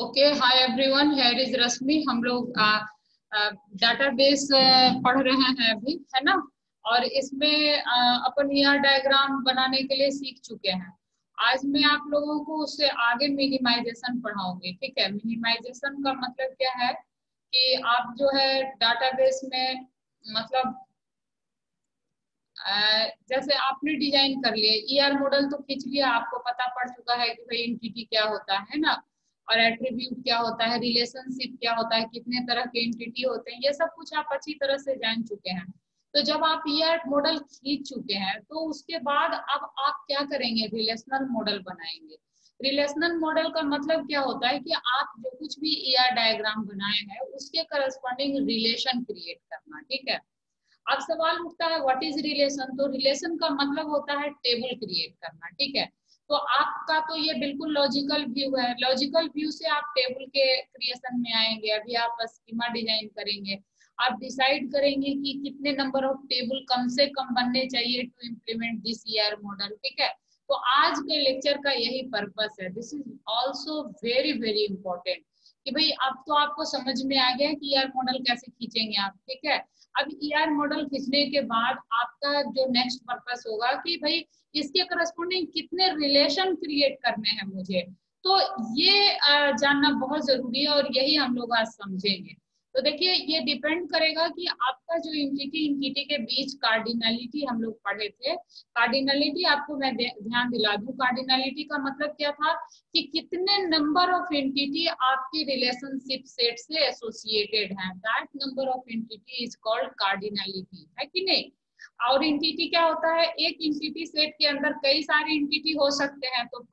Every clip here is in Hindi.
Okay, hi everyone, here is Rashmi. हम लोग डाटाबेस पढ़ रहे हैं अभी, है ना। और इसमें अपन ईआर डायग्राम बनाने के लिए सीख चुके हैं। आज मैं आप लोगों को उससे आगे मिनिमाइजेशन पढ़ाऊंगी। ठीक है, मिनिमाइजेशन का मतलब क्या है कि आप जो है डाटाबेस में मतलब जैसे आपने डिजाइन कर लिया ईआर मॉडल तो खींच लिया, आपको पता पड़ चुका है कि भाई एंटिटी क्या होता है ना, और एट्रीब्यूट क्या होता है, रिलेशनशिप क्या होता है, कितने तरह के एंटिटी होते हैं, ये सब कुछ आप अच्छी तरह से जान चुके हैं। तो जब आप ईआर मॉडल खींच चुके हैं तो उसके बाद अब आप क्या करेंगे, रिलेशनल मॉडल बनाएंगे। रिलेशनल मॉडल का मतलब क्या होता है कि आप जो कुछ भी ईआर डायग्राम बनाए हैं उसके करस्पॉन्डिंग रिलेशन क्रिएट करना। ठीक है, अब सवाल उठता है व्हाट इज रिलेशन। तो रिलेशन का मतलब होता है टेबल क्रिएट करना। ठीक है, तो आपका तो ये बिल्कुल लॉजिकल व्यू है। लॉजिकल व्यू से आप टेबल के क्रिएशन में आएंगे। अभी आप स्कीमा डिजाइन करेंगे, आप डिसाइड करेंगे कि कितने नंबर ऑफ टेबल कम से कम बनने चाहिए to implement this ER model. ठीक है, तो आज के लेक्चर का यही पर्पस है। This is also very very important कि भाई अब तो आपको समझ में आ गया कि ईआर मॉडल कैसे खींचेंगे आप। ठीक है, अब ईआर मॉडल खींचने के बाद आपका जो नेक्स्ट पर्पस होगा कि भाई इसके करस्पॉन्डिंग कितने रिलेशन क्रिएट करने हैं मुझे। तो ये जानना बहुत जरूरी है और यही हम लोग आज समझेंगे। तो देखिए, ये डिपेंड करेगा कि आपका जो इंटिटी के बीच कार्डिनलिटी हम लोग पढ़े थे। कार्डिनलिटी आपको मैं ध्यान दिला दूं, कार्डिनलिटी का मतलब क्या था कि कितने नंबर ऑफ एंटिटी आपके रिलेशनशिप सेट से एसोसिएटेड हैं। That number of entity is called cardinality, है कि नहीं। और एंटिटी क्या होता है, एक एंटिटी सेट के अंदर कई सारे एंटिटी हो सकते हैं, तो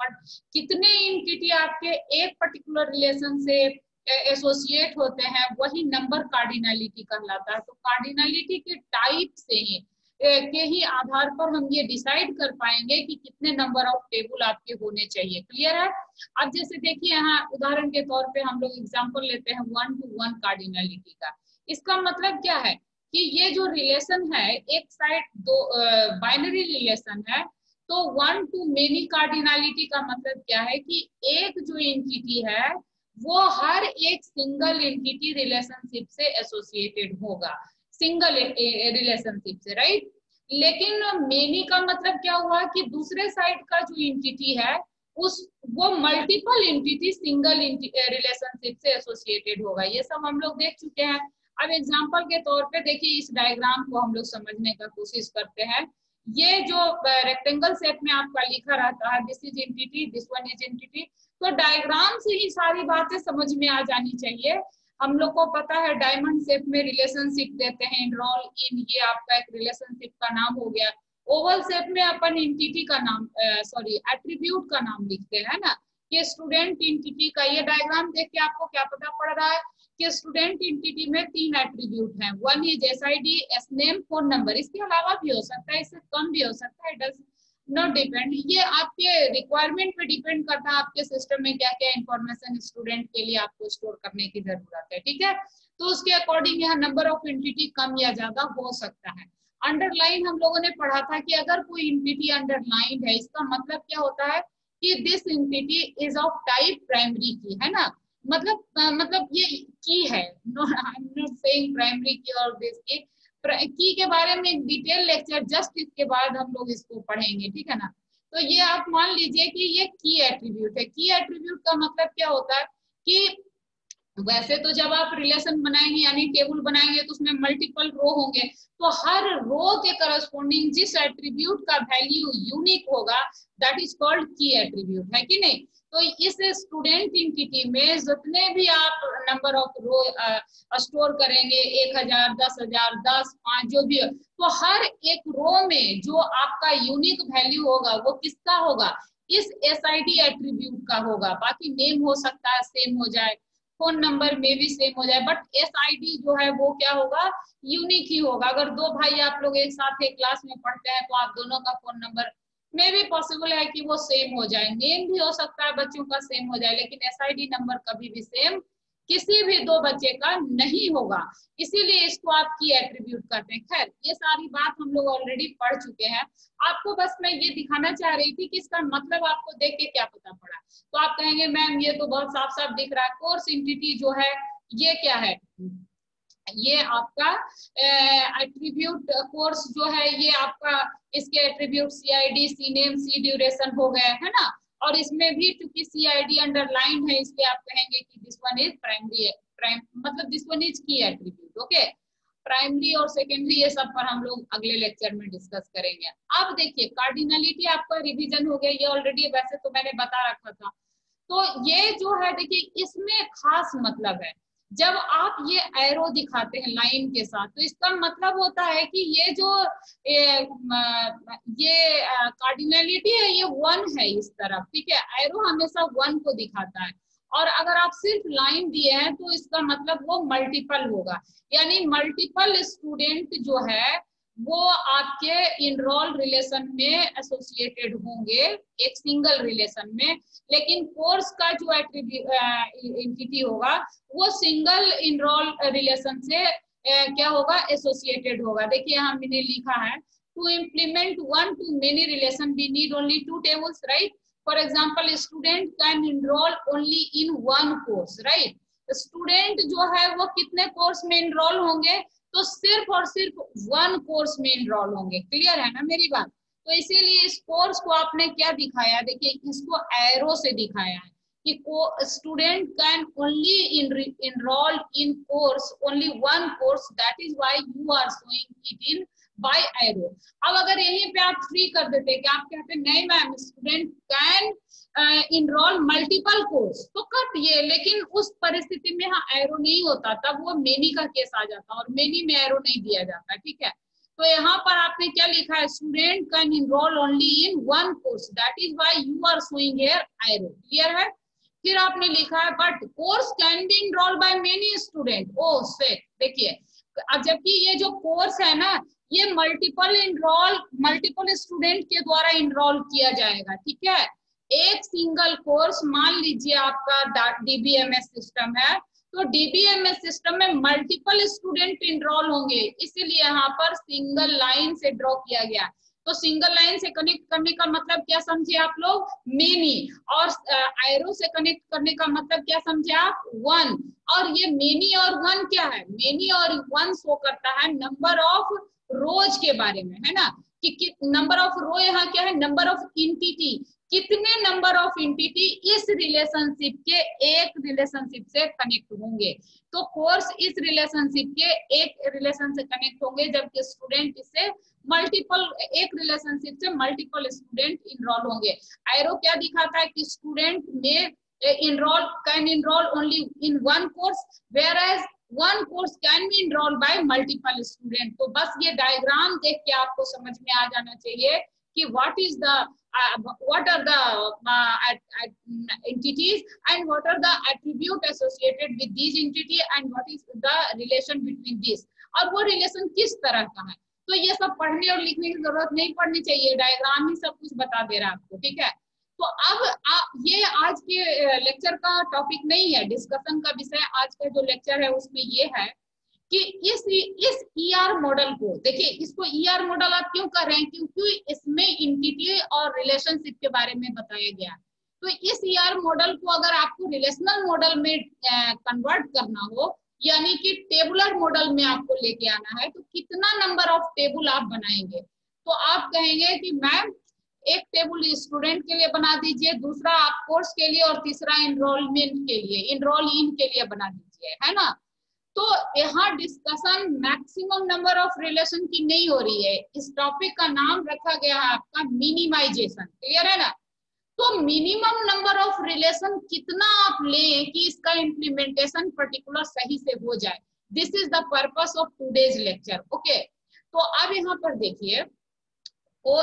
कितने एंटिटी आपके एक पर्टिकुलर रिलेशन से एसोसिएट होते हैं वही नंबर कार्डिनलिटी कहलाता है। तो कार्डिनलिटी के टाइप से ही के ही आधार पर हम ये डिसाइड कर पाएंगे कि कितने नंबर ऑफ टेबल आपके होने चाहिए। क्लियर है। अब जैसे देखिए, यहाँ उदाहरण के तौर पे हम लोग एग्जांपल लेते हैं 1-to-1 कार्डिनलिटी का। इसका मतलब क्या है कि ये जो रिलेशन है, एक साइड दो बाइनरी रिलेशन है, तो 1-to-many कार्डिनलिटी का मतलब क्या है कि एक जो एंटिटी है वो हर एक सिंगल एंटिटी रिलेशनशिप से एसोसिएटेड होगा, सिंगल रिलेशनशिप से, राइट। लेकिन मेनी का मतलब क्या हुआ कि दूसरे साइड का जो एंटिटी है उस वो मल्टीपल एंटिटी सिंगल रिलेशनशिप से एसोसिएटेड होगा। ये सब हम लोग देख चुके हैं। अब एग्जांपल के तौर पे देखिए, इस डायग्राम को हम लोग समझने का कोशिश करते हैं। ये जो रेक्टेंगल शेप में आपका लिखा रहता है, this is entity, this one is entity, तो डायग्राम से ही सारी बातें समझ में आ जानी चाहिए। हम लोग को पता है डायमंड शेप में रिलेशनशिप देते हैं, इनरोल इन, ये आपका एक रिलेशनशिप का नाम हो गया। ओवल शेप में अपन एंटिटी का नाम सॉरी एट्रीब्यूट का नाम लिखते हैं ना। ये स्टूडेंट एंटिटी का, ये डायग्राम देख के आपको क्या पता पड़ रहा है कि स्टूडेंट एंटिटी में 3 एट्रीब्यूट हैं। One is SID, sname, phone number. इसके अलावा भी हो सकता है, इससे कम भी हो सकता है, डज नॉट डिपेंड। ये आपके रिक्वायरमेंट पे डिपेंड करता है, आपके सिस्टम में क्या क्या इंफॉर्मेशन स्टूडेंट के लिए आपको स्टोर करने की जरूरत है। ठीक है, तो उसके अकॉर्डिंग यहाँ नंबर ऑफ एंटिटी कम या ज्यादा हो सकता है। अंडरलाइन हम लोगों ने पढ़ा था कि अगर कोई एंटिटी अंडरलाइन है, इसका मतलब क्या होता है कि this entity is of type primary की, है ना। मतलब ये की है, I am not saying primary की और दिस की के बारे में एक डिटेल लेक्चर जस्ट इसके बाद हम लोग इसको पढ़ेंगे। ठीक है ना। तो ये आप मान लीजिए कि ये की एट्रीब्यूट है। की एट्रीब्यूट का मतलब क्या होता है कि वैसे तो जब आप रिलेशन बनाएंगे यानी टेबल बनाएंगे तो उसमें मल्टीपल रो होंगे, तो हर रो के करस्पॉन्डिंग जिस एट्रीब्यूट का वैल्यू यूनिक होगा दैट इज कॉल्ड की एट्रीब्यूट, है कि नहीं। तो इस स्टूडेंट एंटिटी में जितने भी आप नंबर ऑफ रो स्टोर करेंगे, 1000, 10,000, 10, 5 जो भी, तो हर एक रो में जो आपका यूनिक वैल्यू होगा वो किसका होगा, इस एसआईडी एट्रीब्यूट का होगा। बाकी नेम हो सकता है सेम हो जाए, फोन नंबर में भी सेम हो जाए, बट एसआईडी जो है वो क्या होगा, यूनिक ही होगा। अगर दो भाई आप लोग एक साथ एक क्लास में पढ़ते हैं तो आप दोनों का फोन नंबर में भी पॉसिबल है कि वो सेम हो जाए, नेम भी हो सकता है बच्चों का सेम हो जाए, लेकिन एसआईडी नंबर कभी भी सेम किसी भी दो बच्चे का नहीं होगा, इसीलिए इसको आप की एट्रीब्यूट करते हैं। खैर ये सारी बात हम लोग ऑलरेडी पढ़ चुके हैं, आपको बस मैं ये दिखाना चाह रही थी कि इसका मतलब आपको देख के क्या पता पड़ा। तो आप कहेंगे मैम ये तो बहुत साफ साफ दिख रहा है, कोर्स एंटिटी जो है ये क्या है, ये आपका एट्रीब्यूट कोर्स जो है ये आपका, इसके attribute CID, CNAME, C duration हो गए है ना। और इसमें भी चूंकि CID अंडरलाइन है इसलिए आप कहेंगे कि दिस वन इज प्राइमरी, मतलब दिस वन इज की एट्रीब्यूट। ओके, प्राइमरी और सेकेंडरी ये सब पर हम लोग अगले लेक्चर में डिस्कस करेंगे। अब देखिए कार्डिनलिटी आपका रिवीजन हो गया, ये ऑलरेडी वैसे तो मैंने बता रखा था। तो ये जो है देखिए इसमें खास मतलब है, जब आप ये एरो दिखाते हैं लाइन के साथ तो इसका मतलब होता है कि ये जो ये कार्डिनलिटी है ये 1 है इस तरफ, ठीक है। एरो हमेशा 1 को दिखाता है, और अगर आप सिर्फ लाइन दिए हैं तो इसका मतलब वो मल्टीपल होगा, यानी मल्टीपल स्टूडेंट जो है वो आपके इनरोल रिलेशन में एसोसिएटेड होंगे एक सिंगल रिलेशन में, लेकिन कोर्स का जो एंटिटी होगा वो सिंगल इनरोल रिलेशन से क्या होगा, एसोसिएटेड होगा। देखिए यहाँ मैंने लिखा है to implement one to many relation we need only 2 tables, right. For example student can enroll only in 1 course, right. Student जो है वो कितने कोर्स में इनरोल होंगे, तो सिर्फ और सिर्फ 1 कोर्स में इनरोल होंगे। क्लियर है ना मेरी बात। तो इसीलिए इस कोर्स को आपने क्या दिखाया, देखिए इसको एरो से दिखाया है कि student can only enroll in course only 1 course, that is why you are showing it in by arrow. अब अगर यहीं पे आप फ्री कर देते कि आप कहते नहीं ma'am student can enroll multiple course तो कर दिए, लेकिन उस परिस्थिति में हाँ एरो नहीं होता, तब वो मेनी का केस आ जाता और मेनी में एरो नहीं दिया जाता, ठीक है। तो यहाँ पर आपने क्या लिखा है, student can enroll only in 1 course, that is why you are showing here arrow. Clear है। फिर आपने लिखा है but course can be enroll by many student. ओ सेट, देखिए अब जबकि ये जो कोर्स है ना ये मल्टीपल स्टूडेंट के द्वारा इनरोल किया जाएगा, ठीक है। एक सिंगल कोर्स, मान लीजिए आपका DBMS सिस्टम है, तो DBMS सिस्टम में मल्टीपल स्टूडेंट इनरोल होंगे, इसीलिए यहाँ पर सिंगल लाइन से ड्रॉ किया गया। तो सिंगल लाइन से कनेक्ट करने का मतलब क्या समझे आप लोग, मेनी, और एरो से कनेक्ट करने का मतलब क्या समझे आप, 1। और ये मेनी और 1 क्या है, मेनी और 1 शो करता है नंबर ऑफ रोज के बारे में, है ना, कि नंबर ऑफ रो यहाँ क्या है, नंबर ऑफ इंटिटी, कितने नंबर ऑफ इंटिटी इस रिलेशनशिप के एक रिलेशनशिप से कनेक्ट होंगे। तो कोर्स इस रिलेशनशिप के एक रिलेशन से कनेक्ट होंगे, जबकि स्टूडेंट इससे मल्टीपल, एक रिलेशनशिप से मल्टीपल स्टूडेंट इनरोल होंगे। एरो क्या दिखाता है कि स्टूडेंट में can enroll only in 1 course, whereas 1 course can be enroll by multiple student. तो बस ये डायग्राम देख के आपको समझ में आ जाना चाहिए कि what are the entities and what are the attribute associated with these entity and what is the relation between these, और वो रिलेशन किस तरह का है। तो ये सब पढ़ने और लिखने की जरूरत नहीं पड़नी चाहिए, डायग्राम ही सब कुछ बता दे रहा है आपको, ठीक है। तो अब ये आज के लेक्चर का टॉपिक नहीं है, डिस्कशन का विषय आज का जो लेक्चर है उसमें ये है कि इस ER मॉडल को देखिए, इसको ER मॉडल आप क्यों कर रहे हैं, क्योंकि इसमें इंटिटी और रिलेशनशिप के बारे में बताया गया। तो इस ER मॉडल को अगर आपको रिलेशनल मॉडल में कन्वर्ट करना हो, यानी कि टेबुलर मॉडल में आपको लेके आना है, तो कितना नंबर ऑफ टेबल आप बनाएंगे। तो आप कहेंगे कि मैम एक टेबल स्टूडेंट के लिए बना दीजिए, दूसरा आप कोर्स के लिए, और तीसरा इनरोलमेंट के लिए, इनरोल इन के लिए बना दीजिए, है ना। तो यहाँ discussion maximum number of relation की नहीं हो रही है, इस टॉपिक का नाम रखा गया है आपका मिनिमाइजेशन। क्लियर है ना। तो मिनिमम नंबर ऑफ रिलेशन कितना आप लें कि इसका इम्प्लीमेंटेशन पर्टिकुलर सही से हो जाए, this is the purpose of today's lecture. Okay, तो अब यहाँ पर देखिए, और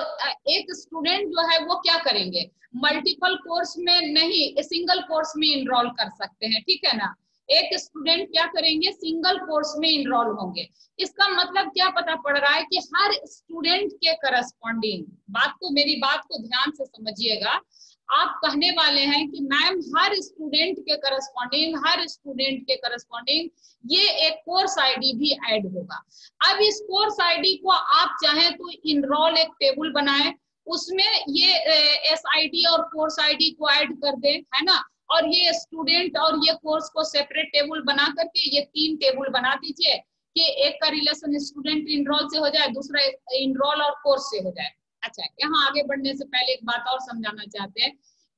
एक स्टूडेंट जो है वो क्या करेंगे, मल्टीपल कोर्स में नहीं, सिंगल कोर्स में इनरोल कर सकते हैं, ठीक है ना। एक स्टूडेंट क्या करेंगे, सिंगल कोर्स में इनरोल होंगे। इसका मतलब क्या पता पड़ रहा है कि हर स्टूडेंट के करस्पॉन्डिंग, मेरी बात को ध्यान से समझिएगा, आप कहने वाले हैं कि मैम हर स्टूडेंट के करस्पॉन्डिंग ये एक कोर्स आईडी भी ऐड होगा। अब इस कोर्स आईडी को आप चाहें तो इनरोल एक टेबल बनाए, उसमें ये एसआईडी और कोर्स आईडी को ऐड कर दे, है ना, और ये स्टूडेंट और ये कोर्स को सेपरेट टेबल बना करके ये 3 टेबल बना दीजिए कि एक का रिलेशन स्टूडेंट इनरोल से हो जाए, दूसरा इनरोल और कोर्स से हो जाए। अच्छा, यहाँ आगे बढ़ने से पहले एक बात और समझाना चाहते हैं,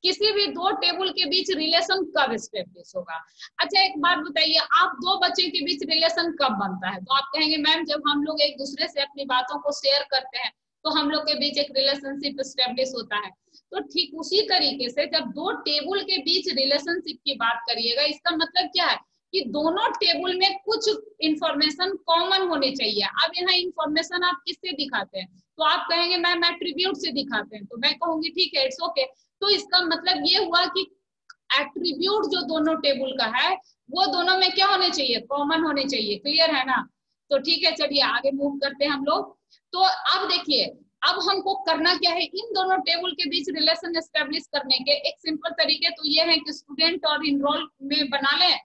किसी भी 2 टेबल के बीच रिलेशन कब एस्टेब्लिश होगा। अच्छा, एक बात बताइए, आप 2 बच्चे के बीच रिलेशन कब बनता है? तो आप कहेंगे मैम जब हम लोग एक दूसरे से अपनी बातों को शेयर करते हैं तो हम लोग के बीच एक रिलेशनशिप एस्टेब्लिश होता है। तो ठीक उसी तरीके से जब 2 टेबल के बीच रिलेशनशिप की बात करिएगा, इसका मतलब क्या है कि दोनों टेबल में कुछ इंफॉर्मेशन कॉमन होनी चाहिए। अब यहाँ इंफॉर्मेशन आप किससे दिखाते हैं? तो आप कहेंगे मैम एट्रीब्यूट से दिखाते हैं, तो मैं कहूंगी ठीक है, इट्स ओके। तो इसका मतलब ये हुआ कि एट्रीब्यूट जो दोनों टेबल का है वो दोनों में क्या होने चाहिए? कॉमन होने चाहिए। क्लियर है ना? तो ठीक है, चलिए आगे मूव करते हैं हम लोग। तो अब देखिए, अब हमको करना क्या है, इन दोनों टेबल के बीच रिलेशन एस्टेब्लिश करने के एक सिंपल तरीके तो ये है कि स्टूडेंट और इनरोल में बना लें,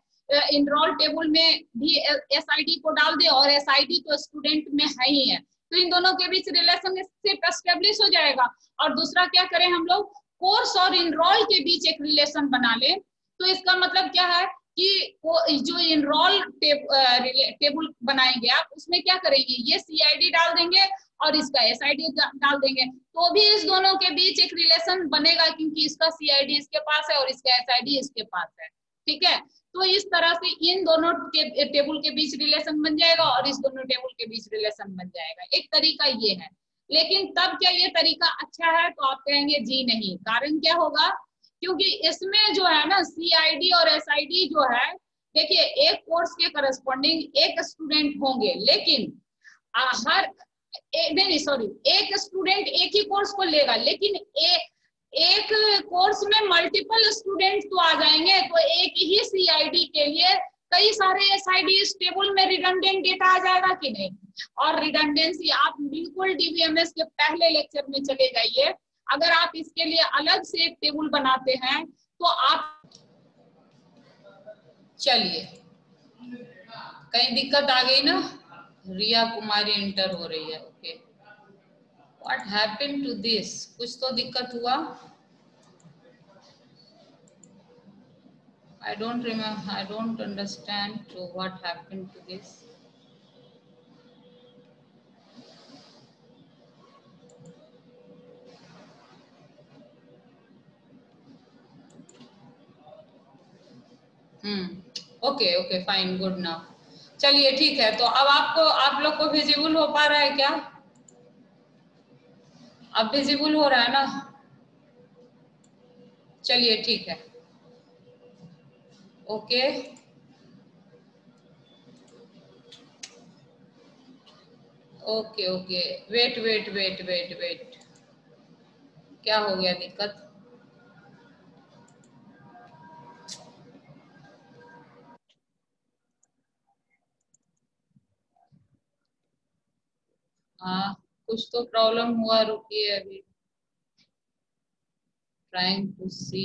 इनरोल टेबल में भी एसआईडी को डाल दे और एसआईडी तो स्टूडेंट में है ही है, तो इन दोनों के बीच रिलेशनशिप एस्टेब्लिश हो जाएगा। और दूसरा क्या करें हम लोग, कोर्स और इनरोल के बीच एक रिलेशन बना ले। तो इसका मतलब क्या है कि जो इनरोल टेबल बनाएंगे आप, उसमें क्या करेंगे, ये सीआईडी डाल देंगे और इसका एसआईडी डाल देंगे, तो भी इस दोनों के बीच एक रिलेशन बनेगा क्योंकि इसका सीआईडी इसके पास है और इसका एसआईडी इसके पास है। ठीक है, तो इस तरह से इन दोनों टेबल के बीच रिलेशन बन जाएगा और इस दोनों टेबल के बीच रिलेशन बन जाएगा। एक तरीका ये है, लेकिन तब क्या ये तरीका अच्छा है? तो आप कहेंगे जी नहीं। कारण क्या होगा? क्योंकि इसमें जो है ना सीआईडी और एसआईडी जो है, देखिए एक कोर्स के करस्पॉन्डिंग एक स्टूडेंट होंगे, लेकिन हर नहीं सॉरी, एक स्टूडेंट एक ही कोर्स को लेगा, लेकिन एक कोर्स में मल्टीपल स्टूडेंट तो आ जाएंगे, तो एक ही सीआईडी के लिए कई सारे एसआईडी इस टेबल में रिडंडेंट डेटा आ जाएगा कि नहीं। और रिडंडेंसी आप बिल्कुल डीबीएमएस के पहले लेक्चर में चले जाइए, अगर आप इसके लिए अलग से एक टेबल बनाते हैं तो आप, चलिए कहीं दिक्कत आ गई ना? रिया कुमारी इंटर हो रही है, okay. What happened to this? कुछ तो दिक्कत हुआ। I don't remember, I don't understand what happened to this. Okay okay fine, good now. चलिए ठीक है, तो अब आप लोग को विजिबल हो पा रहा है क्या? अब विजिबल हो रहा है ना? चलिए ठीक है, okay. Okay okay, wait wait wait wait wait, क्या हो गया दिक्कत? हाँ, कुछ तो प्रॉब्लम हुआ, रुकिए अभी trying to see.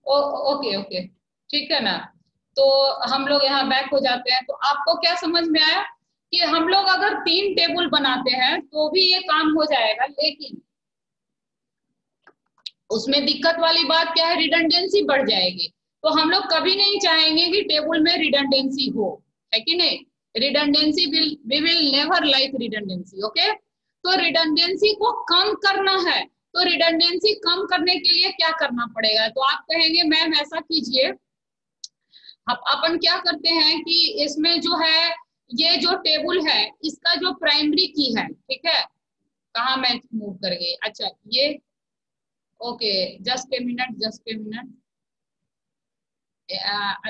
Okay okay, ठीक है ना? तो हम लोग यहाँ बैक हो जाते हैं। तो आपको क्या समझ में आया कि हम लोग अगर 3 टेबल बनाते हैं तो भी ये काम हो जाएगा, लेकिन उसमें दिक्कत वाली बात क्या है, रिडंडेंसी बढ़ जाएगी। तो हम लोग कभी नहीं चाहेंगे कि टेबल में रिडंडेंसी हो, है कि नहीं? Redundancy we will never like redundancy, okay. तो रिडंडेंसी को कम करना है, तो रिडंडेंसी कम करने के लिए क्या करना पड़ेगा? तो आप कहेंगे मैम ऐसा कीजिए, अपन क्या करते हैं कि इसमें जो है ये जो टेबल है इसका जो प्राइमरी की है, ठीक है, कहाँ मैं मूव कर गई, अच्छा ये, okay just a minute, just a minute,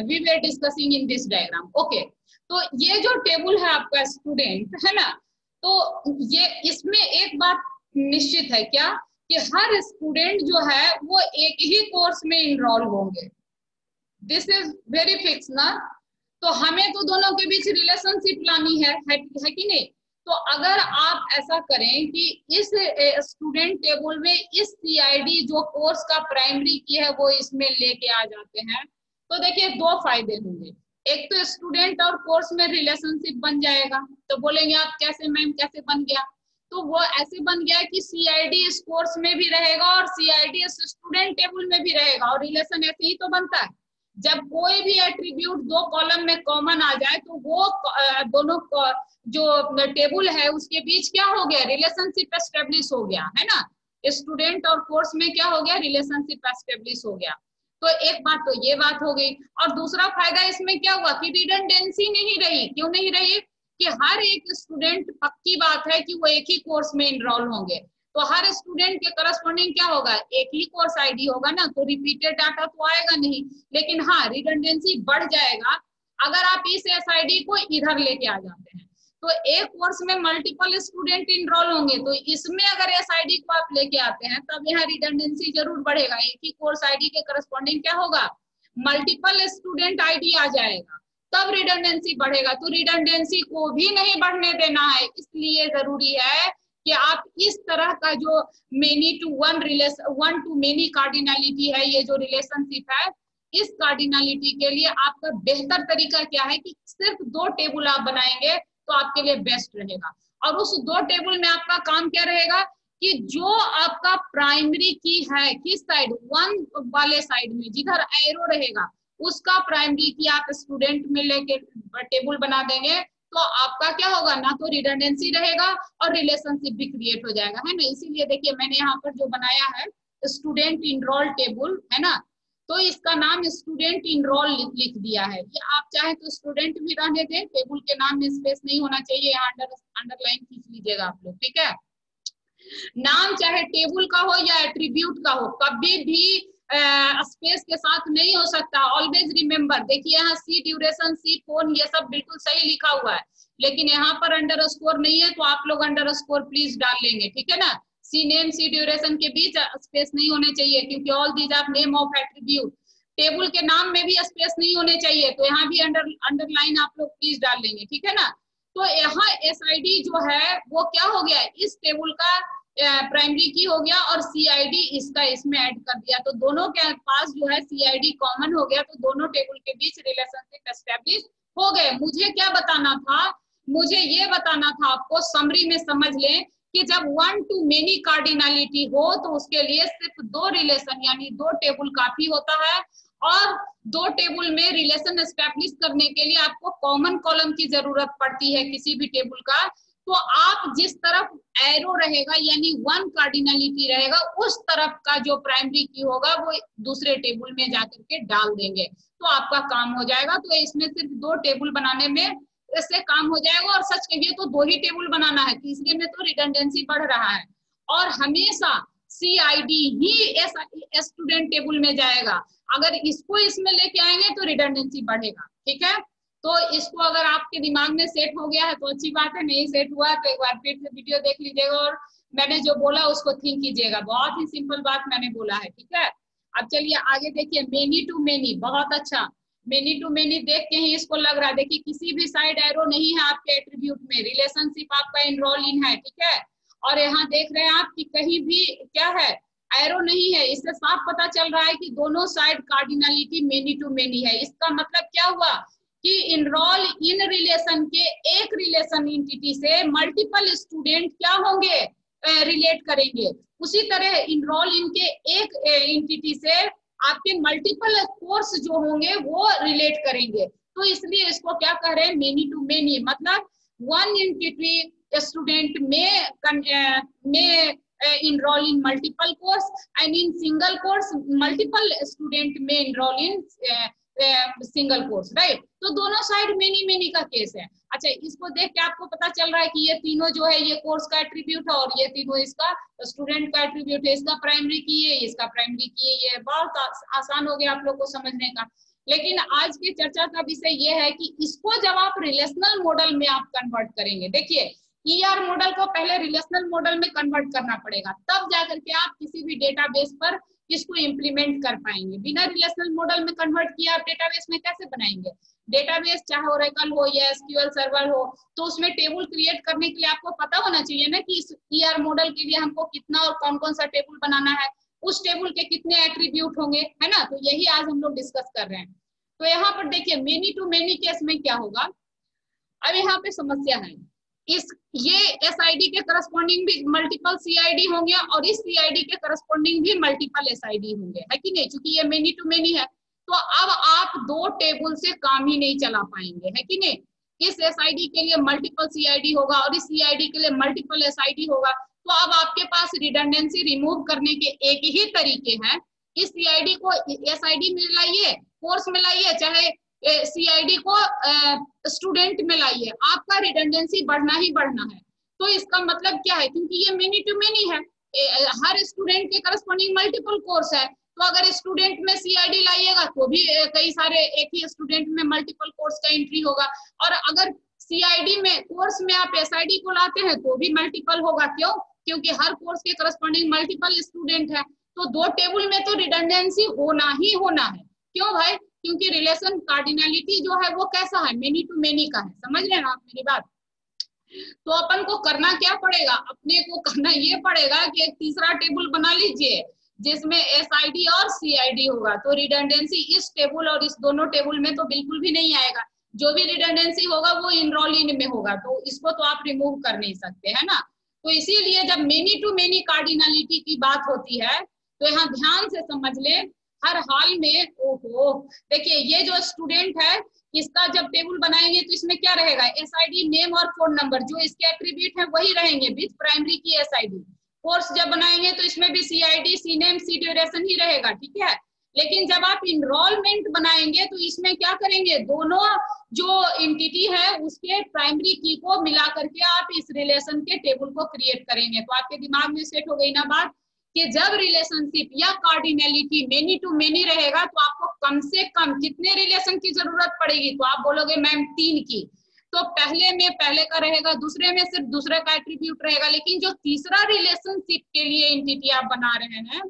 we were discussing in this diagram, okay. तो ये जो टेबल है आपका स्टूडेंट, है ना, तो ये इसमें एक बात निश्चित है क्या कि हर स्टूडेंट जो है वो एक ही कोर्स में इनरोल होंगे। दिस इज वेरी फिक्स ना, तो हमें तो दोनों के बीच रिलेशनशिप लानी है कि नहीं। तो अगर आप ऐसा करें कि इस स्टूडेंट टेबल में इस सीआईडी जो कोर्स का प्राइमरी की है वो इसमें लेके आ जाते हैं, तो देखिए दो फायदे होंगे। एक तो स्टूडेंट और कोर्स में रिलेशनशिप बन जाएगा। तो बोलेंगे आप कैसे मैम, कैसे बन गया? तो वो ऐसे बन गया कि सीआईडी इस कोर्स में भी रहेगा और सीआईडी इस स्टूडेंट टेबल में भी रहेगा, और रिलेशन ऐसे ही तो बनता है। जब कोई भी एट्रीब्यूट दो कॉलम में कॉमन आ जाए तो वो दोनों जो टेबल है उसके बीच क्या हो गया, रिलेशनशिप एस्टेब्लिश हो गया, है ना। स्टूडेंट और कोर्स में क्या हो गया, रिलेशनशिप एस्टेब्लिश हो गया। तो एक बात तो ये बात हो गई। और दूसरा फायदा इसमें क्या हुआ कि रिडंडेंसी नहीं रही। क्यों नहीं रही? कि हर एक स्टूडेंट, पक्की बात है कि वो एक ही कोर्स में इनरोल होंगे, तो हर स्टूडेंट के करस्पॉन्डिंग क्या होगा, एक ही कोर्स आईडी होगा ना, तो रिपीटेड डाटा तो आएगा नहीं। लेकिन हाँ, रिडंडेंसी बढ़ जाएगा अगर आप इस एसआईडी को इधर लेके आ जाते हैं। तो एक कोर्स में मल्टीपल स्टूडेंट इनरोल होंगे, तो इसमें अगर एसआईडी को आप लेके आते हैं तब यहाँ रिडंडेंसी जरूर बढ़ेगा। एक ही कोर्स आईडी के करस्पॉन्डिंग क्या होगा, मल्टीपल स्टूडेंट आईडी आ जाएगा, तब रिडंडेंसी बढ़ेगा। तो रिडंडेंसी को भी नहीं बढ़ने देना है, इसलिए जरूरी है कि आप इस तरह का जो many to one relation, one to many cardinality है, ये जो रिलेशनशिप है, इस कार्डिनलिटी के लिए आपका बेहतर तरीका क्या है कि सिर्फ दो टेबल आप बनाएंगे तो आपके लिए बेस्ट रहेगा। और उस दो टेबल में आपका काम क्या रहेगा कि जो आपका प्राइमरी की है किस साइड, वन वाले साइड में जिधर एरो रहेगा उसका प्राइमरी की आप स्टूडेंट में लेके टेबल बना देंगे, तो आपका क्या होगा, ना तो रिडंडेंसी रहेगा और रिलेशनशिप भी क्रिएट हो जाएगा, है ना। इसीलिए देखिए मैंने यहाँ पर जो बनाया है स्टूडेंट इनरोल टेबल, है ना, तो इसका नाम स्टूडेंट इनरोल लिख दिया है। ये आप चाहे तो स्टूडेंट भी रहने दें, टेबल के नाम में स्पेस नहीं होना चाहिए, यहाँ अंडरलाइन खींच लीजिएगा आप लोग, ठीक है। नाम चाहे टेबल का हो या एट्रीब्यूट का हो, कभी भी स्पेस के साथ नहीं हो सकता। ऑलवेज रिमेम्बर, देखिए यहाँ सी ड्यूरेशन, सी फोन, ये सब बिल्कुल सही लिखा हुआ है, लेकिन यहाँ पर अंडरस्कोर नहीं है, तो आप लोग अंडरस्कोर प्लीज डाल लेंगे, ठीक है ना। सी नेम, सी ड्यूरेशन के बीच स्पेस नहीं होने चाहिए, क्योंकि all these are name of attribute. Table के नाम में भी स्पेस नहीं होने चाहिए, तो यहाँ भी अंडरलाइन आप लोग प्लीज डाल लेंगे, ठीक है ना। तो यहाँ एसआईडी जो है वो क्या हो गया, इस टेबल का प्राइमरी की हो गया और सीआईडी इसका इसमें ऐड कर दिया, तो दोनों के पास जो है सीआईडी कॉमन हो गया, तो दोनों टेबल के बीच रिलेशनशिप एस्टेब्लिश हो गए। मुझे क्या बताना था, मुझे ये बताना था आपको, समरी में समझ लें कि जब वन टू मेनी कार्डिनलिटी हो तो उसके लिए सिर्फ दो रिलेशन यानी दो टेबल काफी होता है, और दो टेबल में रिलेशन एस्टेब्लिश करने के लिए आपको कॉमन कॉलम की जरूरत पड़ती है किसी भी टेबल का। तो आप जिस तरफ एरो रहेगा यानी वन कार्डिनलिटी रहेगा, उस तरफ का जो प्राइमरी की होगा वो दूसरे टेबल में जाकर के डाल देंगे, तो आपका काम हो जाएगा। तो इसमें सिर्फ दो टेबल बनाने में इससे काम हो जाएगा, और सच कहिए तो दो ही टेबल बनाना है, तीसरे में तो रिडंडेंसी बढ़ रहा है। और हमेशा सीआईडी ही स्टूडेंट टेबल में जाएगा, अगर इसको इसमें लेके आएंगे तो रिडंडेंसी बढ़ेगा, ठीक है। तो इसको अगर आपके दिमाग में सेट हो गया है तो अच्छी बात है, नहीं सेट हुआ तो एक बार फिर से वीडियो देख लीजिएगा और मैंने जो बोला उसको थिंक कीजिएगा। बहुत ही सिंपल बात मैंने बोला है, ठीक है। अब चलिए आगे देखिए, मेनी टू मेनी, बहुत अच्छा। मेनी टू मेनी देख के ही इसको लग रहा है, देखिए किसी भी साइड एरो नहीं है आपके एट्रीब्यूट में, रिलेशनशिप आपका इनरोल इन है, ठीक है। और यहाँ देख रहे हैं आप कि कहीं भी क्या है, एरो नहीं है, इससे साफ पता चल रहा है कि दोनों side cardinality many to many है। इसका मतलब क्या हुआ कि इनरोल इन रिलेशन के एक रिलेशन एंटिटी से मल्टीपल स्टूडेंट क्या होंगे, रिलेट करेंगे। उसी तरह इनरोल इनके एक एंटिटी से आपके मल्टीपल कोर्स जो होंगे वो रिलेट करेंगे, तो इसलिए इसको क्या कह रहे हैं, मेनी टू मेनी। मतलब वन एंटिटी स्टूडेंट में enroll in multiple course and in single course multiple student may enroll in single course, right. तो दोनों साइड मेनी मेनी का केस है। अच्छा, इसको देख के आपको पता चल रहा है कि ये तीनों जो है ये कोर्स का एट्रीब्यूट है और ये तीनों इसका स्टूडेंट का एट्रीब्यूट है, इसका प्राइमरी की है, इसका प्राइमरी की है। ये बहुत आसान हो गया आप लोग को समझने का। लेकिन आज की चर्चा का विषय ये है कि इसको जब आप रिलेशनल मॉडल में आप कन्वर्ट करेंगे, देखिए ईआर मॉडल को पहले रिलेशनल मॉडल में कन्वर्ट करना पड़ेगा, तब जाकर के आप किसी भी डेटाबेस पर इसको इम्प्लीमेंट कर पाएंगे। बिना रिलेशनल मॉडल में कन्वर्ट किया आप डेटाबेस में कैसे बनाएंगे। डेटाबेस चाहे ओरेकल हो या एसक्यूएल सर्वर हो, तो उसमें टेबल क्रिएट करने के लिए आपको पता होना चाहिए ना कि इस ईआर मॉडल के लिए हमको कितना और कौन कौन सा टेबल बनाना है, उस टेबल के कितने एट्रीब्यूट होंगे, है ना। तो यही आज हम लोग डिस्कस कर रहे हैं। तो यहाँ पर देखिए मेनी टू मेनी केस में क्या होगा। अब यहाँ पे समस्या है, इस ये एसआईडी के करस्पॉन्डिंग भी मल्टीपल सीआईडी होंगे और इस सीआईडी के करस्पॉन्डिंग भी मल्टीपल एसआईडी होंगे, है कि नहीं, क्योंकि ये मेनी टू मेनी है। तो अब आप दो टेबल से काम ही नहीं चला पाएंगे, है कि नहीं। इस एसआईडी के लिए मल्टीपल सीआईडी होगा और इस सीआईडी के लिए मल्टीपल एसआईडी होगा। तो अब आपके पास रिडंडेंसी रिमूव करने के एक ही तरीके हैं, इस सीआईडी को एसआईडी में लाइए, कोर्स में लाइए, चाहे सीआईडी को स्टूडेंट में लाइए, आपका रिडंडेंसी बढ़ना ही बढ़ना है। तो इसका मतलब क्या है, क्योंकि ये मेनी टू मेनी है, हर स्टूडेंट के करस्पॉन्डिंग मल्टीपल कोर्स है, तो अगर स्टूडेंट में सीआईडी लाइएगा तो भी कई सारे एक ही स्टूडेंट में मल्टीपल कोर्स का एंट्री होगा, और अगर सीआईडी में कोर्स में आप एसआईडी को लाते हैं तो भी मल्टीपल होगा। क्यों? क्योंकि हर कोर्स के करस्पॉन्डिंग मल्टीपल स्टूडेंट है, तो दो टेबल में तो रिडंडेंसी होना ही होना है। क्यों भाई? क्योंकि रिलेशन कार्डिनलिटी जो है वो कैसा है, मेनी टू मेनी का है। समझ रहे हैं आप मेरी बात? तो अपन को करना क्या पड़ेगा, अपने को करना ये पड़ेगा कि एक तीसरा टेबल बना लीजिए जिसमें एसआईडी और सीआईडी होगा, तो रिडंडेंसी इस टेबल और इस दोनों टेबल में तो बिल्कुल भी नहीं आएगा। जो भी रिडंडेंसी होगा वो इनरोल इन में होगा, तो इसको तो आप रिमूव कर नहीं सकते, है ना। तो इसीलिए जब मेनी टू मेनी कार्डिनलिटी की बात होती है तो यहाँ ध्यान से समझ ले, हर हाल में, ओहो देखिए ये जो स्टूडेंट है इसका जब टेबल बनाएंगे तो इसमें क्या रहेगा, एसआईडी नेम और फोन नंबर, जो इसके एट्रीब्यूट है वही रहेंगे विद प्राइमरी की एसआईडी। कोर्स जब बनाएंगे तो इसमें भी सीआईडी, सी नेम, सी ड्यूरेशन ही रहेगा, ठीक है। लेकिन जब आप इनरोलमेंट बनाएंगे तो इसमें क्या करेंगे, दोनों जो एंटिटी है उसके प्राइमरी की को मिला करके आप इस रिलेशन के टेबल को क्रिएट करेंगे। तो आपके दिमाग में सेट हो गई ना बात कि जब रिलेशनशिप या कार्डिनलिटी मेनी टू मेनी रहेगा तो आपको कम से कम कितने रिलेशन की जरूरत पड़ेगी, तो आप बोलोगे मैम 3 की। तो पहले में पहले का रहेगा, दूसरे में सिर्फ दूसरे का एट्रीब्यूट रहेगा, लेकिन जो तीसरा रिलेशनशिप के लिए एंटिटी आप बना रहे हैं,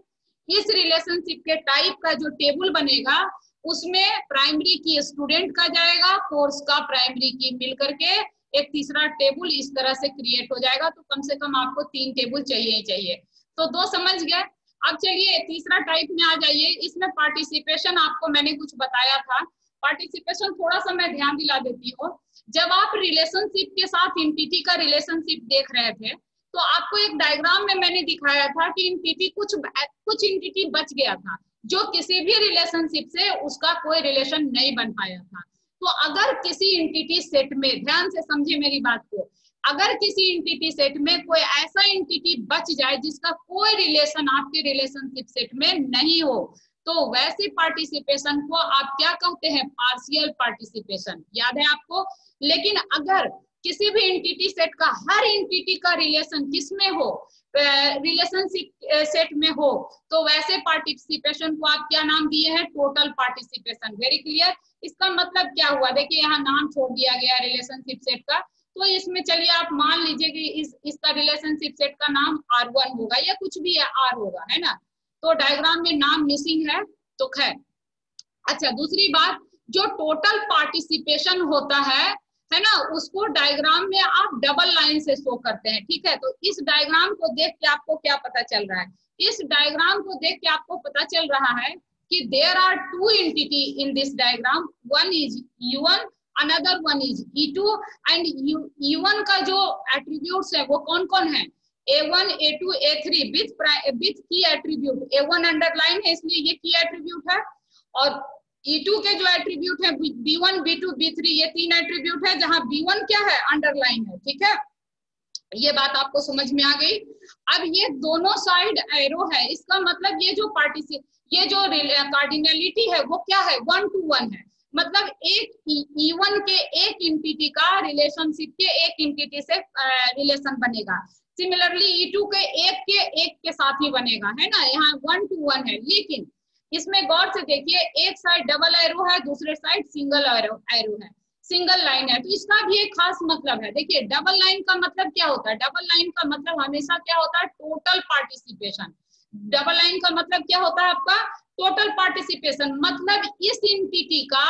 इस रिलेशनशिप के टाइप का जो टेबल बनेगा उसमें प्राइमरी की स्टूडेंट का जाएगा, कोर्स का प्राइमरी की मिल करके एक तीसरा टेबल इस तरह से क्रिएट हो जाएगा। तो कम से कम आपको 3 टेबल चाहिए ही चाहिए। तो 2 समझ गए। अब चलिए तीसरा टाइप में आ जाइए। इसमें पार्टिसिपेशन आपको मैंने कुछ बताया था, पार्टिसिपेशन थोड़ा सा मैं ध्यान दिला देती हूँ। जब आप रिलेशनशिप के साथ एंटिटी का रिलेशनशिप देख रहे थे तो आपको एक डायग्राम में मैंने दिखाया था कि एंटिटी कुछ एंटिटी बच गया था जो किसी भी रिलेशनशिप से उसका कोई रिलेशन नहीं बन पाया था। तो अगर किसी एंटिटी सेट में, ध्यान से समझे मेरी बात को, अगर किसी एंटिटी सेट में कोई ऐसा एंटिटी बच जाए जिसका कोई रिलेशन आपके रिलेशनशिप सेट में नहीं हो, तो वैसे पार्टिसिपेशन को आप क्या कहते हैं, पार्शियल पार्टिसिपेशन। याद है आपको? लेकिन अगर किसी भी एंटिटी सेट का हर एंटिटी का रिलेशन किसमें हो, रिलेशनशिप सेट में हो, तो वैसे पार्टिसिपेशन को आप क्या नाम दिए हैं, टोटल पार्टिसिपेशन। Very clear. इसका मतलब क्या हुआ, देखिए यहाँ नाम छोड़ दिया गया रिलेशनशिप सेट का, तो इसमें चलिए आप मान लीजिए कि इसका रिलेशनशिप सेट का नाम R1 होगा या कुछ भी है R होगा, है ना। तो डायग्राम में नाम मिसिंग है तो खैर। अच्छा, दूसरी बात, जो टोटल पार्टिसिपेशन होता है ना, उसको डायग्राम में आप डबल लाइन से शो करते हैं, ठीक है। तो इस डायग्राम को देख के आपको क्या पता चल रहा है, इस डायग्राम को देख के आपको पता चल रहा है कि there are 2 entity in this diagram, one is U1, another one is E2, and U1 का जो एट्रीब्यूट्स है वो कौन कौन है, A1, A2, A3 विथ की एट्रीब्यूट। A1 अंडरलाइन है इसलिए ये की एट्रीब्यूट है, और E2 के जो एट्रीब्यूट है B1, B2, B3, ये 3 एट्रीब्यूट है, जहां B1 क्या है, अंडरलाइन है, ठीक है। ये बात आपको समझ में आ गई। अब ये दोनों साइड एरो है, इसका मतलब ये जो कार्डिनलिटी है वो क्या है, 1 to 1 है। मतलब एक E1 के एक एंटिटी का रिलेशनशिप के एक एंटिटी से रिलेशन बनेगा, सिमिलरली E2 के एक के साथ ही बनेगा, है ना। यहाँ 1 to 1 है, लेकिन इसमें गौर से देखिए, एक साइड डबल एरो है, दूसरे साइड सिंगल एरो है, सिंगल लाइन है। तो इसका भी एक खास मतलब है। देखिए डबल लाइन का मतलब क्या होता है, डबल लाइन का मतलब हमेशा क्या होता है, टोटल पार्टिसिपेशन। डबल लाइन का मतलब क्या होता है आपका, टोटल पार्टिसिपेशन। मतलब इस एंटिटी का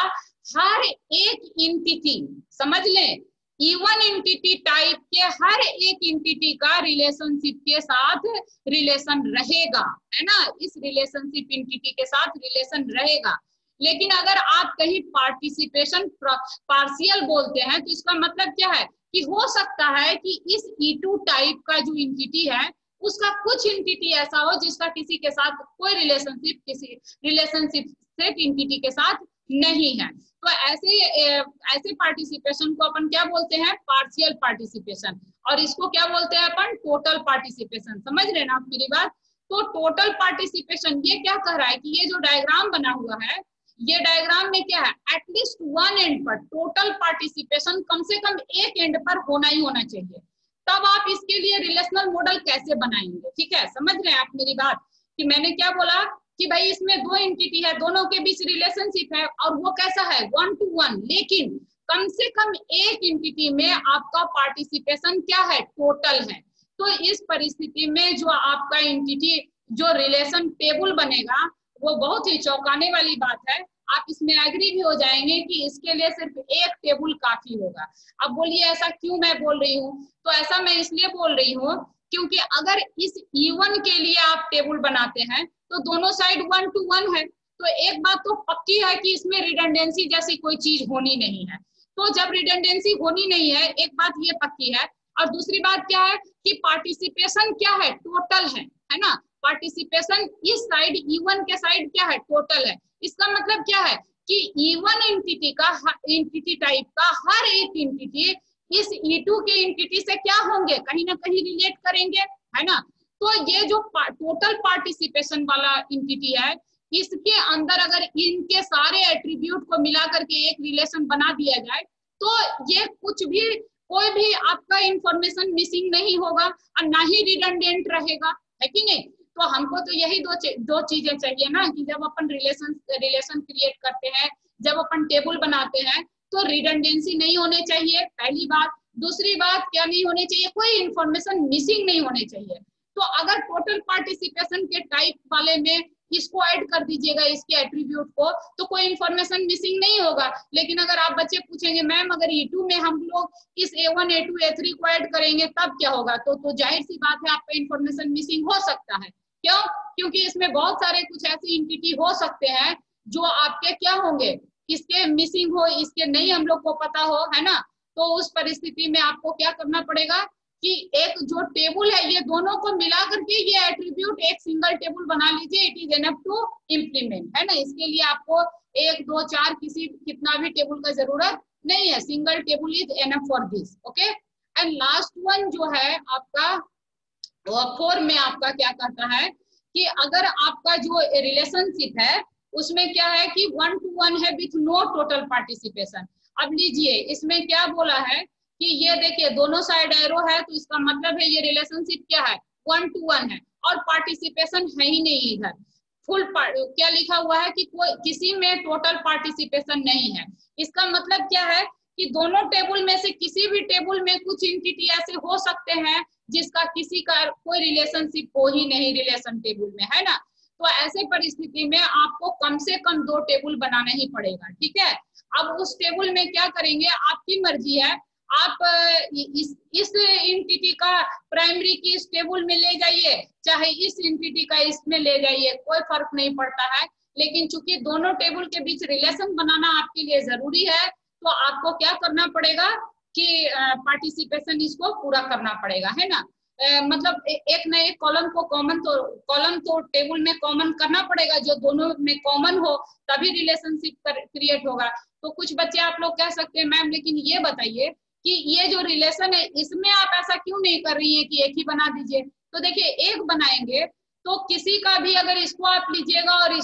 हर एक एंटिटी, समझ लें, इवन एंटिटी टाइप के हर एक एंटिटी का रिलेशनशिप के साथ रिलेशन रहेगा, है ना, इस रिलेशनशिप एंटिटी के साथ रिलेशन रहेगा। लेकिन अगर आप कहीं पार्टिसिपेशन पार्शियल बोलते हैं तो इसका मतलब क्या है कि हो सकता है कि इस E2 टाइप का जो एंटिटी है उसका कुछ एंटिटी ऐसा हो जिसका किसी के साथ कोई रिलेशनशिप, किसी रिलेशनशिप एंटिटी के साथ नहीं है। तो ऐसे पार्टिसिपेशन को अपन क्या बोलते हैं, पार्शियल पार्टिसिपेशन, और इसको क्या बोलते हैं अपन, टोटल पार्टिसिपेशन। समझ रहे ना आप मेरी बात। तो टोटल पार्टिसिपेशन ये क्या कह रहा है कि ये जो डायग्राम बना हुआ है, ये डायग्राम में क्या है, एटलीस्ट वन एंड पर टोटल पार्टिसिपेशन कम से कम एक एंड पर होना ही होना चाहिए। तब आप इसके लिए रिलेशनल मॉडल कैसे बनाएंगे, ठीक है, समझ रहे हैं आप मेरी बात, कि मैंने क्या बोला कि भाई इसमें दो एंटिटी है, दोनों के बीच रिलेशनशिप है, और वो कैसा है, 1 to 1, लेकिन कम से कम एक एंटिटी में आपका पार्टिसिपेशन क्या है, टोटल है। तो इस परिस्थिति में जो आपका एंटिटी जो रिलेशन टेबल बनेगा वो बहुत ही चौंकाने वाली बात है। आप इसमें एग्री भी हो जाएंगे कि इसके लिए सिर्फ एक टेबल काफी होगा। अब बोलिए ऐसा क्यों मैं बोल रही हूँ, तो ऐसा मैं इसलिए बोल रही हूँ क्योंकि अगर इस E1 के लिए आप टेबल बनाते हैं तो दोनों साइड 1 to 1 है, तो एक बात तो पक्की है कि इसमें रिडंडेंसी जैसी कोई चीज होनी नहीं है। तो जब रिडंडेंसी होनी नहीं है, एक बात ये पक्की है, और दूसरी बात क्या है कि पार्टिसिपेशन क्या है, टोटल है ना, पार्टिसिपेशन इस साइड E1 के साइड क्या है, टोटल है। इसका मतलब क्या है कि E1 एंटिटी का, एंटिटी टाइप का हर एक एंटिटी इस E2 के एंटिटी से क्या होंगे, कहीं ना कहीं रिलेट करेंगे, है ना। तो ये जो टोटल पार्टिसिपेशन वाला एंटिटी है, इसके अंदर अगर इनके सारे एट्रीब्यूट को मिला करके एक रिलेशन बना दिया जाए तो ये कुछ भी, कोई भी आपका इंफॉर्मेशन मिसिंग नहीं होगा और ना ही रिडंडेंट रहेगा, है कि नहीं। तो हमको तो यही दो चीजें चाहिए ना, कि जब अपन रिलेशन क्रिएट करते हैं, जब अपन टेबल बनाते हैं तो रिडंडेंसी नहीं होने चाहिए, पहली बात। दूसरी बात क्या नहीं होनी चाहिए, कोई इंफॉर्मेशन मिसिंग नहीं होनी चाहिए। तो अगर टोटल पार्टिसिपेशन के टाइप वाले में इसको ऐड कर दीजिएगा, इसके एट्रीब्यूट को, तो कोई इंफॉर्मेशन मिसिंग नहीं होगा। लेकिन अगर आप बच्चे पूछेंगे मैम अगर E2 में हम लोग इस A1 A2 A3 को ऐड करेंगे तब क्या होगा, तो जाहिर सी बात है आपका इंफॉर्मेशन मिसिंग हो सकता है। क्यों, क्योंकि इसमें बहुत सारे कुछ ऐसे एंटिटी हो सकते हैं जो आपके क्या होंगे, इसके मिसिंग हो, इसके नहीं हम लोग को पता हो, है ना। तो उस परिस्थिति में आपको क्या करना पड़ेगा कि एक जो टेबल है ये दोनों को मिला करके ये एट्रीब्यूट एक सिंगल टेबल बना लीजिए, it is enough to implement, है ना। इसके लिए आपको 1 2 4 कितना भी टेबल का जरूरत नहीं है, single table is enough for this, okay. And last one जो है आपका 4 में आपका क्या कहता है कि अगर आपका जो रिलेशनशिप है उसमें क्या है कि 1 to 1 है विथ नो टोटल पार्टिसिपेशन। अब लीजिए इसमें क्या बोला है कि ये देखिए दोनों साइड एरो है, तो इसका मतलब है ये रिलेशनशिप क्या है, 1 to 1 है, और पार्टिसिपेशन है ही नहीं इधर। क्या लिखा हुआ है कि कोई किसी में टोटल पार्टिसिपेशन नहीं है। इसका मतलब क्या है कि दोनों टेबल में से किसी भी टेबल में कुछ एंटिटी ऐसे हो सकते हैं जिसका किसी का कोई रिलेशनशिप हो ही नहीं रिलेशन टेबल में, है ना। तो ऐसे परिस्थिति में आपको कम से कम 2 टेबल बनाना ही पड़ेगा, ठीक है। अब उस टेबल में क्या करेंगे, आपकी मर्जी है, आप इस एंटिटी का प्राइमरी की इस टेबल में ले जाइए, चाहे इस एंटिटी का इसमें ले जाइए, कोई फर्क नहीं पड़ता है। लेकिन चूंकि दोनों टेबल के बीच रिलेशन बनाना आपके लिए जरूरी है, तो आपको क्या करना पड़ेगा कि पार्टिसिपेशन इसको पूरा करना पड़ेगा, है ना। मतलब एक ना एक कॉलम को कॉलम तो टेबल में कॉमन करना पड़ेगा, जो दोनों में कॉमन हो तभी रिलेशनशिप क्रिएट होगा। तो कुछ बच्चे आप लोग कह सकते हैं मैम लेकिन ये बताइए कि ये जो रिलेशन है इसमें आप ऐसा क्यों नहीं कर रही है कि एक ही बना दीजिए। तो देखिए एक बनाएंगे तो किसी का भी अगर इसको आप लीजिएगा और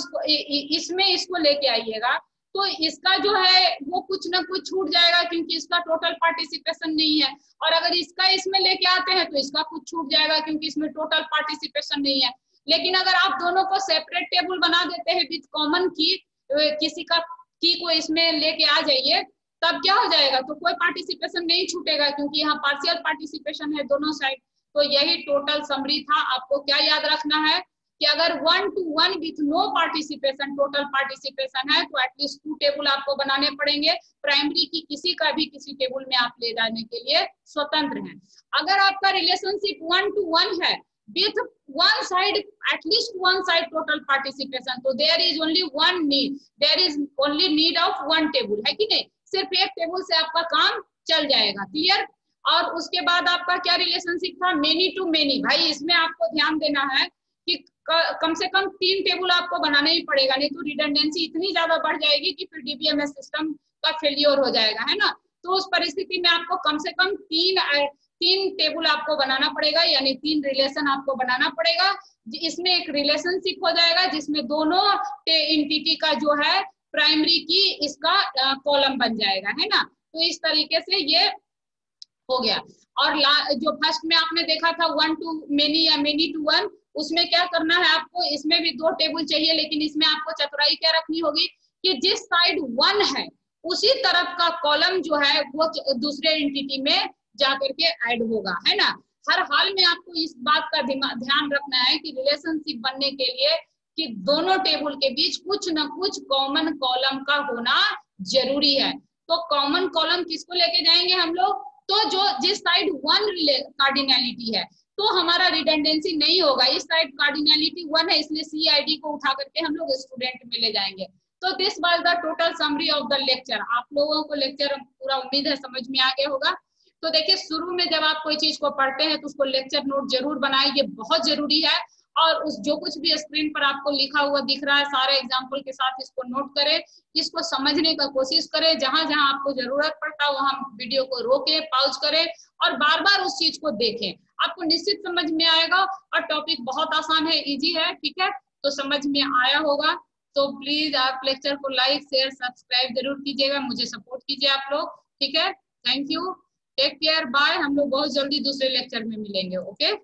इसमें इसको लेके आइएगा तो इसका जो है वो कुछ ना कुछ छूट जाएगा क्योंकि इसका टोटल पार्टिसिपेशन नहीं है, और अगर इसका इसमें लेके आते हैं तो इसका कुछ छूट जाएगा क्योंकि इसमें टोटल पार्टिसिपेशन नहीं है। लेकिन अगर आप दोनों को सेपरेट टेबल बना देते हैं विद कॉमन की, किसी का की को इसमें लेके आ जाइए, तब क्या हो जाएगा, तो कोई पार्टिसिपेशन नहीं छूटेगा क्योंकि यहाँ पार्शियल पार्टिसिपेशन है दोनों साइड। तो यही टोटल समरी था। आपको क्या याद रखना है कि अगर 1 to 1 with no participation, total participation है तो एटलीस्ट 2 टेबल आपको बनाने पड़ेंगे। प्राइमरी की किसी का भी किसी टेबल में आप ले जाने के लिए स्वतंत्र हैं। अगर आपका रिलेशनशिप 1 to 1 है with one side, at least one side total participation, तो there is only one need, there is only need of one table, है कि नहीं? सिर्फ एक टेबल से आपका काम चल जाएगा। क्लियर? और उसके बाद आपका क्या रिलेशनशिप था? Many to many. भाई इसमें आपको ध्यान देना है कि कम से कम 3 टेबल आपको बनाना ही पड़ेगा, नहीं तो रिडंडेंसी इतनी ज्यादा बढ़ जाएगी कि फिर डीबीएमएस सिस्टम का फेलियर हो जाएगा, है ना। तो उस परिस्थिति में आपको कम से कम 3 टेबल आपको बनाना पड़ेगा, यानी 3 रिलेशन आपको बनाना पड़ेगा। इसमें एक रिलेशनशिप हो जाएगा जिसमें दोनों एंटिटी का जो है प्राइमरी की इसका कॉलम बन जाएगा, है ना। तो इस तरीके से ये हो गया। और जो फर्स्ट में आपने देखा था 1 to many या many to 1, उसमें क्या करना है आपको? इसमें भी 2 टेबल चाहिए, लेकिन इसमें आपको चतुराई क्या रखनी होगी कि जिस साइड 1 है उसी तरफ का कॉलम जो है वो दूसरे एंटिटी में जाकर के ऐड होगा, है ना। हर हाल में आपको इस बात का ध्यान रखना है कि रिलेशनशिप बनने के लिए कि दोनों टेबल के बीच कुछ न कुछ कॉमन कॉलम का होना जरूरी है। तो कॉमन कॉलम किसको लेके जाएंगे हम लोग? तो जो जिस साइड 1 कार्डिनैलिटी है तो हमारा रिडंडेंसी नहीं होगा। इस साइड कार्डिनैलिटी 1 है, इसलिए CID को उठा करके हम लोग स्टूडेंट में ले जाएंगे। तो this was the total summary of the lecture. आप लोगों को लेक्चर पूरा उम्मीद है समझ में आ गया होगा। तो देखिए शुरू में जब आप कोई चीज को पढ़ते हैं तो उसको लेक्चर नोट जरूर बनाए, ये बहुत जरूरी है। और उस जो कुछ भी स्क्रीन पर आपको लिखा हुआ दिख रहा है सारे एग्जाम्पल के साथ इसको नोट करें, इसको समझने का कोशिश करें। जहां जहां आपको जरूरत पड़ता है वहां वीडियो को रोके, पॉज करें और बार बार उस चीज को देखें। आपको निश्चित समझ में आएगा और टॉपिक बहुत आसान है, इजी है, ठीक है। तो समझ में आया होगा। तो प्लीज आप लेक्चर को लाइक शेयर सब्सक्राइब जरूर कीजिएगा, मुझे सपोर्ट कीजिए आप लोग, ठीक है। Thank you, take care, bye. हम लोग बहुत जल्दी दूसरे लेक्चर में मिलेंगे, ओके।